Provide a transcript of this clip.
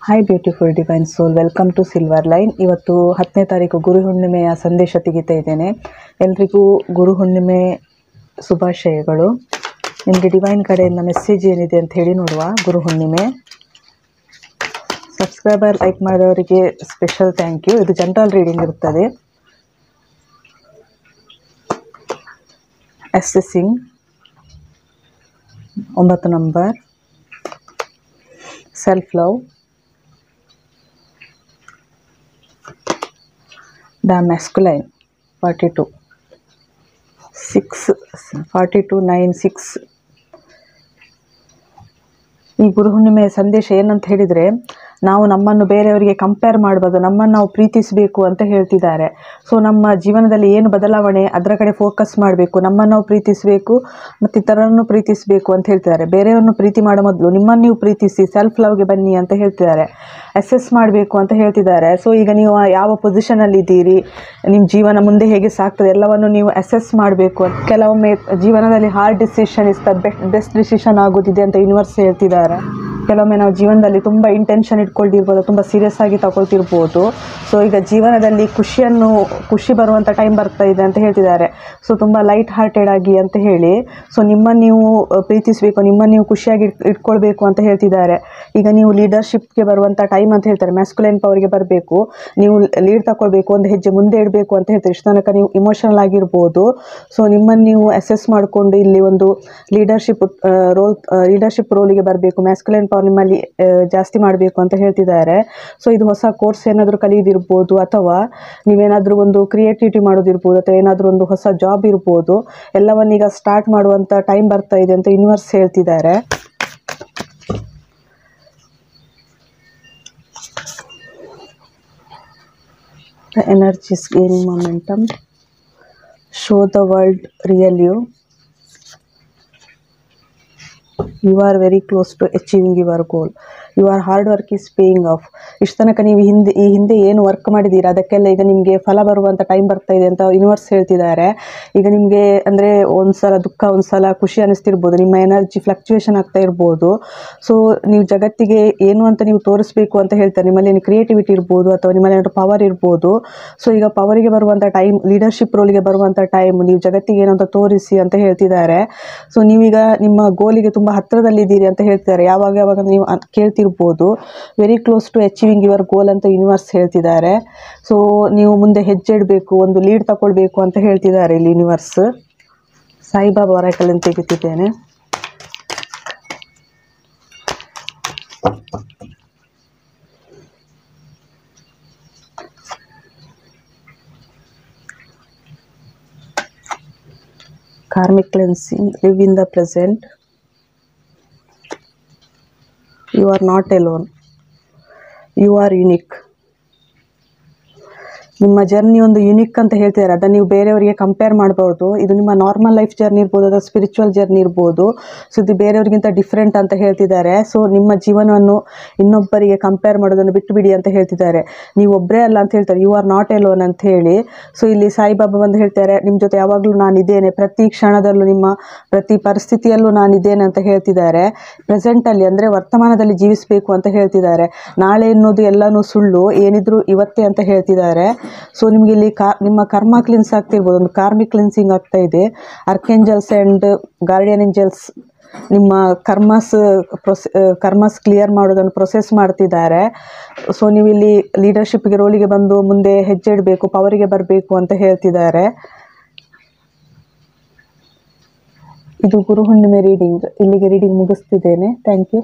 Hi beautiful divine soul, welcome to Silver Line. ಇವತ್ತು 10ನೇ ತಾರೀಕು ಗುರು ಹುಣ್ಣಿಮೆಯ ಸಂದೇಶ ತೆಗಿತಾ ಇದ್ದೇನೆ. ಎಲ್ರಿಗೂ ಗುರು ಹುಣ್ಣಿಮೆ ಶುಭಾಶಯಗಳು. ನಿಮಗೆ ಡಿವೈನ್ ಕಡೆಯಿಂದ ಮೆಸೇಜ್ ಏನಿದೆ ಅಂತ ಹೇಳಿ ನೋಡುವ. ಗುರು ಹುಣ್ಣಿಮೆ ಸಬ್ಸ್ಕ್ರೈಬರ್ ಲೈಕ್ ಮಾಡಿದವರಿಗೆ ಸ್ಪೆಷಲ್ ಥ್ಯಾಂಕ್ ಯು. ಇದು ಜನರಲ್ ರೀಡಿಂಗ್ ಇರುತ್ತದೆ. Accessing 9 number, self love, the masculine 42 6 42 9 6. ಈ ಗುರು ಹುಣ್ಣಿಮೆಯ ಸಂದೇಶ ಏನಂತ ಹೇಳಿದರೆ, ನಾವು ನಮ್ಮನ್ನು ಬೇರೆಯವರಿಗೆ ಕಂಪೇರ್ ಮಾಡಬಾರ್ದು, ನಮ್ಮನ್ನು ನಾವು ಪ್ರೀತಿಸಬೇಕು ಅಂತ ಹೇಳ್ತಿದ್ದಾರೆ. ಸೊ ನಮ್ಮ ಜೀವನದಲ್ಲಿ ಏನು ಬದಲಾವಣೆ ಅದರ ಕಡೆ ಫೋಕಸ್ ಮಾಡಬೇಕು, ನಮ್ಮನ್ನು ನಾವು ಪ್ರೀತಿಸಬೇಕು ಮತ್ತು ಇತರರನ್ನು ಪ್ರೀತಿಸಬೇಕು ಅಂತ ಹೇಳ್ತಿದ್ದಾರೆ. ಬೇರೆಯವ್ರನ್ನು ಪ್ರೀತಿ ಮಾಡೋ ಮೊದಲು ನಿಮ್ಮನ್ನು ನೀವು ಪ್ರೀತಿಸಿ, ಸೆಲ್ಫ್ ಲವ್ಗೆ ಬನ್ನಿ ಅಂತ ಹೇಳ್ತಿದ್ದಾರೆ. ಅಸೆಸ್ ಮಾಡಬೇಕು ಅಂತ ಹೇಳ್ತಿದ್ದಾರೆ. ಸೊ ಈಗ ನೀವು ಯಾವ ಪೊಸಿಷನಲ್ಲಿ ಇದ್ದೀರಿ, ನಿಮ್ಮ ಜೀವನ ಮುಂದೆ ಹೇಗೆ ಸಾಗ್ತದೆ ಎಲ್ಲವನ್ನು ನೀವು ಅಸೆಸ್ ಮಾಡಬೇಕು. ಕೆಲವೊಮ್ಮೆ ಜೀವನದಲ್ಲಿ hard decision is the best decision ಆಗೋದಿದೆ ಅಂತ ಯೂನಿವರ್ಸ್ ಹೇಳ್ತಿದ್ದಾರೆ. ಕೆಲವೊಮ್ಮೆ ನಾವು ಜೀವನದಲ್ಲಿ ತುಂಬ ಇಂಟೆನ್ಷನ್ ಇಟ್ಕೊಳ್ತಿರ್ಬೋದು, ತುಂಬ ಸೀರಿಯಸ್ ಆಗಿ ತಗೊಳ್ತಿರ್ಬೋದು. ಸೊ ಈಗ ಜೀವನದಲ್ಲಿ ಖುಷಿ ಬರುವಂಥ ಟೈಮ್ ಬರ್ತಾ ಇದೆ ಅಂತ ಹೇಳ್ತಿದ್ದಾರೆ. ಸೊ ತುಂಬ ಲೈಟ್ ಹಾರ್ಟೆಡ್ ಆಗಿ ಅಂತ ಹೇಳಿ, ಸೊ ನಿಮ್ಮನ್ನು ನೀವು ಪ್ರೀತಿಸಬೇಕು, ನಿಮ್ಮನ್ನು ನೀವು ಖುಷಿಯಾಗಿ ಇಟ್ಕೊಳ್ಬೇಕು ಅಂತ ಹೇಳ್ತಿದ್ದಾರೆ. ಈಗ ನೀವು ಲೀಡರ್ಶಿಪ್ಗೆ ಬರುವಂಥ ಟೈಮ್ ಅಂತ ಹೇಳ್ತಾರೆ. ಮ್ಯಾಸ್ಕುಲೈನ್ ಪವರ್ಗೆ ಬರಬೇಕು, ನೀವು ಲೀಡ್ ತಗೊಳ್ಬೇಕು, ಒಂದು ಹೆಜ್ಜೆ ಮುಂದೆ ಇಡಬೇಕು ಅಂತ ಹೇಳ್ತಾರೆ. ಇಷ್ಟು ತನಕ ನೀವು ಇಮೋಷನಲ್ ಆಗಿರ್ಬೋದು. ಸೊ ನಿಮ್ಮನ್ನು ನೀವು ಅಸೆಸ್ ಮಾಡಿಕೊಂಡು ಇಲ್ಲಿ ಒಂದು ಲೀಡರ್ಶಿಪ್ ರೋಲಿಗೆ ಬರಬೇಕು, ಮ್ಯಾಸ್ಕುಲೈನ್ ಪವರ್ ನಿಮ್ಮಲ್ಲಿ ಜಾಸ್ತಿ ಮಾಡಬೇಕು ಅಂತ ಹೇಳ್ತಿದ್ದಾರೆ. ಸೊ ಇದು ಹೊಸ ಕೋರ್ಸ್ ಏನಾದರೂ ಕಲಿಯೋದಿರ್ಬೋದು, ಅಥವಾ ನೀವೇನಾದರೂ ಒಂದು ಕ್ರಿಯೇಟಿವಿಟಿ ಮಾಡೋದಿರ್ಬೋದು, ಅಥವಾ ಏನಾದರೂ ಒಂದು ಹೊಸ ಜಾಬ್ ಇರ್ಬೋದು. ಎಲ್ಲವನ್ನೀಗ ಸ್ಟಾರ್ಟ್ ಮಾಡುವಂಥ ಟೈಮ್ ಬರ್ತಾ ಇದೆ ಅಂತ ಯೂನಿವರ್ಸ್ ಹೇಳ್ತಿದ್ದಾರೆ. The energy is gaining momentum. Show the world real you. You are very close to achieving your goal. Your hard work is paying off. ಇಷ್ಟು ತನಕ ನೀವು ಈ ಹಿಂದೆ ಏನು ವರ್ಕ್ ಮಾಡಿದ್ದೀರಾ ಅದಕ್ಕೆಲ್ಲ ಈಗ ನಿಮಗೆ ಫಲ ಬರುವಂಥ ಟೈಮ್ ಬರ್ತಾ ಇದೆ ಅಂತ ಯೂನಿವರ್ಸ್ ಹೇಳ್ತಿದ್ದಾರೆ. ಈಗ ನಿಮಗೆ ಅಂದರೆ ಒಂದ್ಸಲ ದುಃಖ, ಒಂದ್ಸಲ ಖುಷಿ ಅನ್ನಿಸ್ತಿರ್ಬೋದು, ನಿಮ್ಮ ಎನರ್ಜಿ ಫ್ಲಕ್ಚುಯೇಷನ್ ಆಗ್ತಾ ಇರ್ಬೋದು. ಸೊ ನೀವು ಜಗತ್ತಿಗೆ ಏನು ಅಂತ ನೀವು ತೋರಿಸ್ಬೇಕು ಅಂತ ಹೇಳ್ತಾರೆ. ನಿಮ್ಮಲ್ಲಿ ಏನು ಕ್ರಿಯೇಟಿವಿಟಿ ಇರ್ಬೋದು, ಅಥವಾ ನಿಮ್ಮಲ್ಲಿ ಏನಾದರೂ ಪವರ್ ಇರ್ಬೋದು. ಸೊ ಈಗ ಪವರಿಗೆ ಬರುವಂಥ ಟೈಮ್, ಲೀಡರ್ಶಿಪ್ ರೋಲಿಗೆ ಬರುವಂಥ ಟೈಮ್, ನೀವು ಜಗತ್ತಿಗೆ ಏನು ಅಂತ ತೋರಿಸಿ ಅಂತ ಹೇಳ್ತಿದ್ದಾರೆ. ಸೊ ನೀವೀಗ ನಿಮ್ಮ ಗೋಲಿಗೆ ತುಂಬ ಹತ್ತಿರದಲ್ಲಿದ್ದೀರಿ ಅಂತ ಹೇಳ್ತಿದ್ದಾರೆ. ಯಾವಾಗ ನೀವು ಕೇಳ್ತಿರ್ಬೋದು, very close to achieving your goal ಅಂತ ಯೂನಿವರ್ಸ್ ಹೇಳ್ತಿದ್ದಾರೆ. ಸೊ ನೀವು ಮುಂದೆ ಹೆಜ್ಜೆ ಇಡಬೇಕು, ಒಂದು ಲೀಡ್ ತಗೊಳ್ಬೇಕು ಅಂತ ಹೇಳ್ತಿದ್ದಾರೆ ಇಲ್ಲಿ ಯೂನಿವರ್ಸ್. ಸಾಯಿಬಾಬಾ ಒರಾಕಲ್ ಅಂತ ತೆಗಿತಿದ್ದೇನೆ. Karmic cleansing, live in the present. You are not alone. You are unique. ನಿಮ್ಮ ಜರ್ನಿ ಒಂದು ಯುನಿಕ್ ಅಂತ ಹೇಳ್ತಿದ್ದಾರೆ. ಅದನ್ನು ನೀವು ಬೇರೆಯವರಿಗೆ ಕಂಪೇರ್ ಮಾಡಬಾರ್ದು. ಇದು ನಿಮ್ಮ ನಾರ್ಮಲ್ ಲೈಫ್ ಜರ್ನಿ ಇರ್ಬೋದು, ಅಥವಾ ಸ್ಪಿರಿಚುವಲ್ ಜರ್ನಿ ಇರ್ಬೋದು. ಸೊ ಇದು ಬೇರೆಯವ್ರಿಗಿಂತ ಡಿಫ್ರೆಂಟ್ ಅಂತ ಹೇಳ್ತಿದ್ದಾರೆ. ಸೊ ನಿಮ್ಮ ಜೀವನವನ್ನು ಇನ್ನೊಬ್ಬರಿಗೆ ಕಂಪೇರ್ ಮಾಡೋದನ್ನು ಬಿಟ್ಟುಬಿಡಿ ಅಂತ ಹೇಳ್ತಿದ್ದಾರೆ. ನೀವು ಒಬ್ಬರೇ ಅಲ್ಲ ಅಂತ ಹೇಳ್ತಾರೆ. ಯು ಆರ್ ನಾಟ್ ಎಲೋನ್ ಅಂತ ಹೇಳಿ. ಸೊ ಇಲ್ಲಿ ಸಾಯಿಬಾಬಾ ಬಂದು ಹೇಳ್ತಾರೆ, ನಿಮ್ಮ ಜೊತೆ ಯಾವಾಗಲೂ ನಾನಿದ್ದೇನೆ, ಪ್ರತಿ ಕ್ಷಣದಲ್ಲೂ, ನಿಮ್ಮ ಪ್ರತಿ ಪರಿಸ್ಥಿತಿಯಲ್ಲೂ ನಾನಿದ್ದೇನೆ ಅಂತ ಹೇಳ್ತಿದ್ದಾರೆ. ಪ್ರೆಸೆಂಟಲ್ಲಿ ಅಂದರೆ ವರ್ತಮಾನದಲ್ಲಿ ಜೀವಿಸಬೇಕು ಅಂತ ಹೇಳ್ತಿದ್ದಾರೆ. ನಾಳೆ ಎನ್ನುವುದು ಎಲ್ಲನೂ ಸುಳ್ಳು, ಏನಿದ್ರು ಇವತ್ತೇ ಅಂತ ಹೇಳ್ತಿದ್ದಾರೆ. ಸೊ ನಿಮಗೆ ಇಲ್ಲಿ ನಿಮ್ಮ ಕರ್ಮ ಕ್ಲಿನ್ಸ್ ಆಗ್ತಿರ್ಬೋದು, ಒಂದು ಕಾರ್ಮಿಕ್ ಕ್ಲಿನ್ಸಿಂಗ್ ಆಗ್ತಾ ಇದೆ. ಆರ್ಕೇಂಜಲ್ಸ್ ಆ್ಯಂಡ್ ಗಾರ್ಡಿಯನ್ ಏಂಜಲ್ಸ್ ನಿಮ್ಮ ಕರ್ಮಸ್ ಕ್ಲಿಯರ್ ಮಾಡೋದನ್ನು ಪ್ರೊಸೆಸ್ ಮಾಡ್ತಿದ್ದಾರೆ. ಸೊ ನೀವು ಇಲ್ಲಿ ಲೀಡರ್ಶಿಪ್ಗೆ ರೋಲಿಗೆ ಬಂದು ಮುಂದೆ ಹೆಜ್ಜೆ ಇಡಬೇಕು, ಪವರಿಗೆ ಬರಬೇಕು ಅಂತ ಹೇಳ್ತಿದ್ದಾರೆ. ಇದು ಗುರು ಹುಣ್ಣಿಮೆ ರೀಡಿಂಗ್. ಇಲ್ಲಿಗೆ ರೀಡಿಂಗ್ ಮುಗಿಸ್ತಿದ್ದೇನೆ. Thank you.